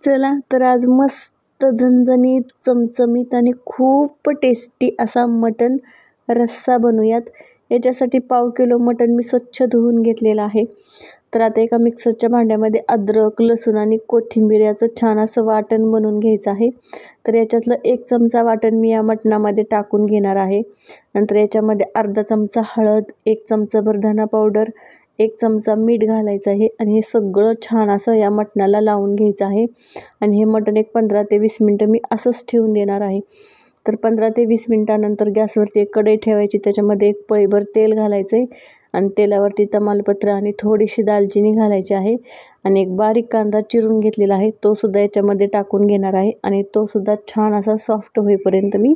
चला तर आज मस्त झणझणीत चमचमीत आणि खूप टेस्टी असा मटण रस्सा बनवूयात। याच्यासाठी पाव किलो मटण मी स्वच्छ धुवून घेतलेला आहे। तर आता एका मिक्सरच्या भांड्यामध्ये अद्रक, लसूण आणि कोथिंबीर याचं छान असं वाटण बनवून घ्यायचं आहे। तर याच्यातलं 1 चमचा वाटण मी या मटणामध्ये टाकून घेणार आहे। नंतर याच्यामध्ये अर्धा चमचा हळद, 1 चमचाभर धना पावडर, 1 चमचा मीठ घालायचं आहे आणि हे सगळं छान असं या मटणाला लावून घ्यायचं आहे। आणि हे मटण एक 15 ते 20 मिनिटं मी असंच ठेवून देणार आहे। तर 15 ते 20 मिनिटानंतर गॅसवरती एक कढई ठेवायची, त्याच्यामध्ये 1 पळीभर तेल घालायचं आहे आणि तेलावरती तमालपत्र आणि थोडीशी दालचिनी घालायची आहे आणि एक बारीक कांदा चिरून घेतलेला आहे तो सुद्धा याच्यामध्ये टाकून घेणार आहे आणि तो सुद्धा छान असा सॉफ्ट होईपर्यंत मी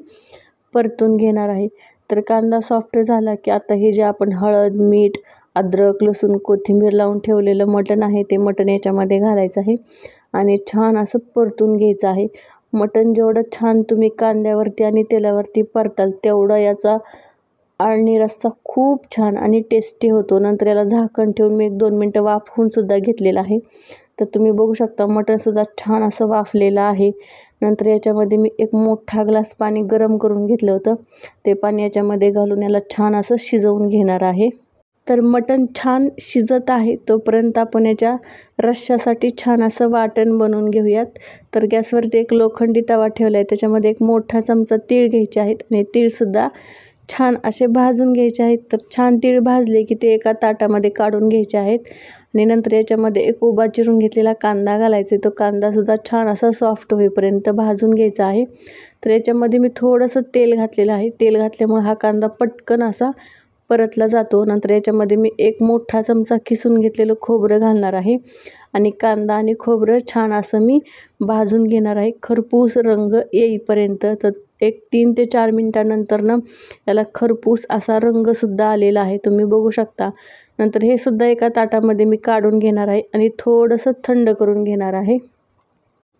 परतून घेणार आहे। तर कांदा सॉफ्ट झाला की आता हे जे आपण हळद, मीठ, अद्रक, लसूण, कोथिंबीर लावून ठेवलेलं मटण आहे ते मटण याच्यामध्ये घालायचं आहे आणि छान असं परतून घ्यायचं आहे। मटण जेवढं छान तुम्ही कांद्यावरती आणि तेलावरती परताल तेवढा याचा आळणी रस्सा खूप छान आणि टेस्टी होतो। नंतर याला झाकण ठेवून मी 1-2 मिनिटं वाफवून सुद्धा घेतलेलं आहे। तर तुम्ही बघू शकता मटण सुद्धा छान असं वाफलेलं आहे। नंतर याच्यामध्ये मी एक मोठा ग्लास पाणी गरम करून घेतलं होतं, ते पाणी याच्यामध्ये घालून याला छान असं शिजवून घेणार आहे। तर मटण छान शिजत आहे तोपर्यंत आपण याच्या रश्श्यासाठी छान असं वाटण बनवून घेऊयात। तर गॅसवरती एक लोखंडी तवा ठेवला आहे, त्याच्यामध्ये 1 मोठा चमचा तीळ घ्यायचे आहेत आणि तीळसुद्धा छान असे भाजून घ्यायचे आहेत। तर छान तीळ भाजले की ते एका ताटामध्ये काढून घ्यायचे आहेत आणि नंतर याच्यामध्ये एक उभा चिरून घेतलेला कांदा घालायचा आहे। तो कांदासुद्धा छान असा सॉफ्ट होईपर्यंत भाजून घ्यायचा आहे। तर याच्यामध्ये मी थोडंसं तेल घातलेलं आहे, तेल घातल्यामुळे हा कांदा पटकन असा परतला जातो। नंतर याच्यामध्ये मी 1 मोठा चमचा किसून घेतलेलं खोबरं घालणार आहे आणि कांदा आणि खोबरं छान असं मी भाजून घेणार आहे खरपूस रंग येईपर्यंत। तर एक 3 ते 4 मिनिटानंतर याला खरपूस असा रंगसुद्धा आलेला आहे, तुम्ही बघू शकता। नंतर हे सुद्धा एका ताटामध्ये मी काढून घेणार आहे आणि थोडंसं थंड करून घेणार आहे।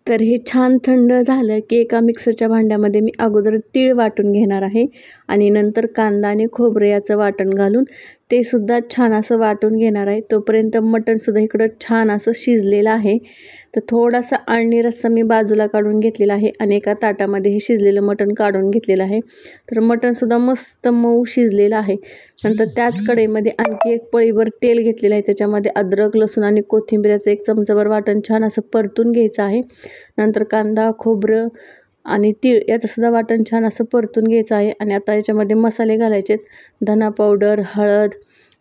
तर हे छान थंड झालं की एका मिक्सरच्या भांड्यामध्ये मी अगोदर तीळ वाटून घेणार आहे आणि नंतर कांदा आणि खोबरं याचं वाटण घालून ते सुद्धा छान असं वाटून घेणार आहे। तोपर्यंत मटणसुद्धा इकडं छान असं शिजलेलं आहे। तर थोडासा आळणी रस्सा मी बाजूला काढून घेतलेला आहे आणि एका ताटामध्ये हे शिजलेलं मटण काढून घेतलेलं आहे। तर मटणसुद्धा मस्त मऊ शिजलेलं आहे। नंतर त्याच कढईमध्ये आणखी 1 पळीभर तेल घेतलेलं आहे, त्याच्यामध्ये अद्रक, लसूण आणि कोथिंबीरचं 1 चमचाभर वाटण छान असं परतून घ्यायचं आहे। नंतर कांदा, खोबरं आणि तीळ याचंसुद्धा वाटण छान असं परतून घ्यायचं आहे आणि आता याच्यामध्ये मसाले घालायचे आहेत। धना पावडर, हळद,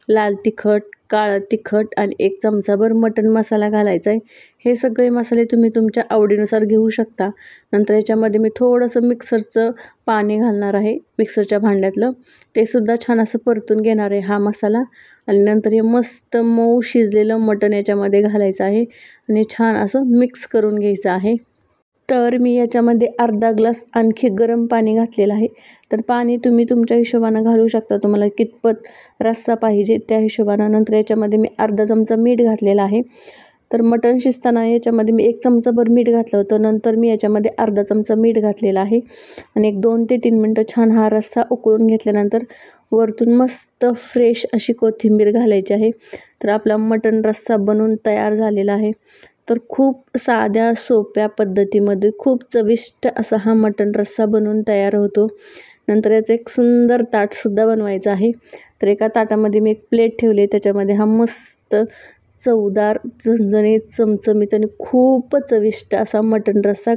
लाल तिखट, काळं तिखट आणि 1 चमचाभर मटण मसाला घालायचा आहे। हे सगळे मसाले तुम्ही तुमच्या आवडीनुसार घेऊ शकता। नंतर याच्यामध्ये मी थोडंसं मिक्सरचं पाणी घालणार आहे, मिक्सरच्या भांड्यातलं ते सुद्धा छान असं परतून घेणार आहे हा मसाला आणि नंतर हे मस्त मऊ शिजलेलं मटण याच्यामध्ये घालायचं आहे आणि छान असं मिक्स करून घ्यायचं आहे। तर मी याच्यामध्ये अर्धा ग्लास आणखी गरम पाणी घातलेलं आहे। तर पाणी तुम्ही तुमच्या हिशोबानं घालू शकता, तुम्हाला कितपत रस्सा पाहिजे त्या हिशोबानं। नंतर याच्यामध्ये मी अर्धा चमचा मीठ घातलेलं आहे। तर मटण शिजताना याच्यामध्ये मी 1 चमचाभर मीठ घातलं होतं, नंतर मी याच्यामध्ये अर्धा चमचा मीठ घातलेलं आहे आणि एक 2 ते 3 मिनटं छान हा रस्सा उकळून घेतल्यानंतर वरतून मस्त फ्रेश अशी कोथिंबीर घालायची आहे। तर आपला मटण रस्सा बनवून तयार झालेला आहे। तर खूप साध्या सोप्या पद्धतीमध्ये खूप चविष्ट असा हा मटण रस्सा बनवून तयार होतो। नंतर याचं एक सुंदर ताटसुद्धा बनवायचं आहे। तर एका ताटामध्ये मी एक प्लेट ठेवली, त्याच्यामध्ये हा मस्त चवदार, झणझणीत, चमचमीत आणि खूप चविष्ट असा मटण रस्सा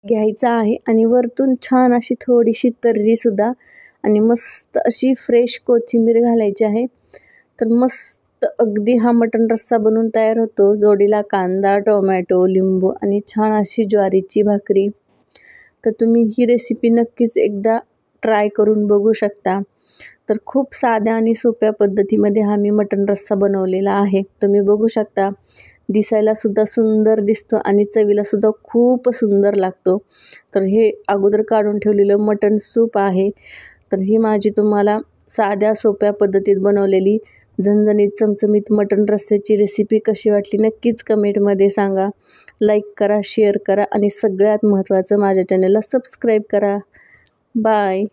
घ्यायचा आहे आणि वरतून छान अशी थोडीशी तर्रीसुद्धा आणि मस्त अशी फ्रेश कोथिंबीर घालायची आहे। तर मस्त अगदी हा मटण रस्सा बनवून तयार होतो। जोडीला कांदा, टोमॅटो, लिंबू आणि छान अशी ज्वारीची भाकरी। तर तुम्ही ही रेसिपी नक्कीच एकदा ट्राय करून बघू शकता। तर खूप साध्या आणि सोप्या पद्धतीमध्ये हा मी मटण रस्सा बनवलेला आहे, तुम्ही बघू शकता। दिसायला सुद्धा सुंदर दिसतो आणि चवीला सुद्धा खूप सुंदर लागतो। तर हे अगोदर काढून ठेवलेलं मटण सूप आहे। तर ही माझी तुम्हाला साध्या सोप्या पद्धतीत बनवलेली झणझणीत चमचमीत मटण रस्स्याची रेसिपी कशी वाटली नक्कीच कमेंटमध्ये सांगा। लाईक करा, शेअर करा आणि सगळ्यात महत्त्वाचं माझ्या चॅनलला सबस्क्राईब करा। बाय।